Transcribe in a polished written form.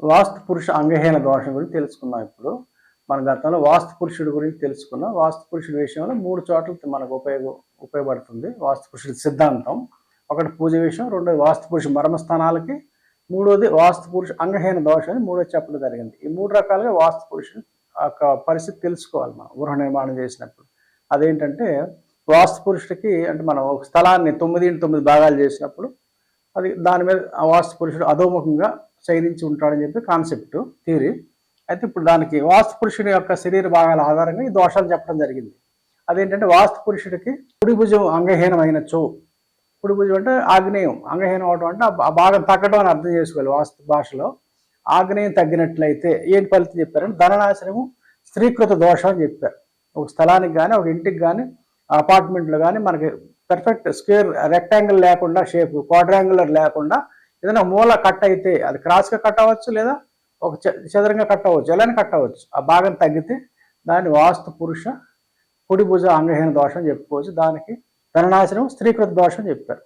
వాస్తు పురుష అంగహీన దోషం గురించి తెలుసుకుందాం ఇప్పుడు. మన గతంలో వాస్తు పురుషుడి గురించి తెలుసుకున్నాం. వాస్తు పురుషుడి విషయంలో 3 చోట్ల మనకు ఉపయోగపడుతుంది వాస్తు పురుషుడి సిద్ధాంతం. ఒకటి పూజ విషయం, రెండోది వాస్తు పురుష మర్మస్థానాలకి, మూడోది వాస్తు పురుష అంగహీన దోషం అని మూడోది చెప్పడం జరిగింది. ఈ 3 రకాలుగా వాస్తు పురుషుడు యొక్క పరిస్థితి తెలుసుకోవాలి మనం గృహ నిర్మాణం చేసినప్పుడు. అదేంటంటే వాస్తు పురుషుడికి అంటే మనం ఒక స్థలాన్ని 9 భాగాలు చేసినప్పుడు అది దాని మీద ఆ వాస్తు పురుషుడు అధోముఖంగా శయనించి ఉంటాడని చెప్పి కాన్సెప్ట్ థియరీ. అయితే ఇప్పుడు దానికి వాస్తు పురుషుడి యొక్క శరీర భాగాల ఆధారంగా ఈ దోషాలు చెప్పడం జరిగింది. అదేంటంటే వాస్తు పురుషుడికి కుడి భుజం అంగహీనమైనచో, కుడి భుజం అంటే ఆగ్నేయం, అంగహీనం అవడం అంటే ఆ భాగం తగ్గడం అని అర్థం చేసుకోవాలి వాస్తు భాషలో. ఆగ్నేయం తగ్గినట్లయితే ఏంటి ఫలితం చెప్పారంటే ధననాశనము, స్త్రీకృత దోషం అని చెప్పారు. ఒక స్థలానికి కానీ ఒక ఇంటికి కానీ అపార్ట్మెంట్లో కానీ మనకి పర్ఫెక్ట్ స్క్వేర్ రెక్టాంగిల్ లేకుండా షేప్ క్వాడ్రాంగులర్ లేకుండా ఏదైనా మూల కట్ అయితే అది క్రాస్గా కట్ అవ్వచ్చు, లేదా ఒక చదరంగా కట్ అవ్వచ్చు, ఎలానే కట్ అవ్వచ్చు. ఆ భాగం తగ్గితే దాన్ని వాస్తు పురుష కుడి భుజ అంగహీన దోషం చెప్పుకోవచ్చు. దానికి ధననాశనం, స్త్రీకృత దోషం చెప్పారు.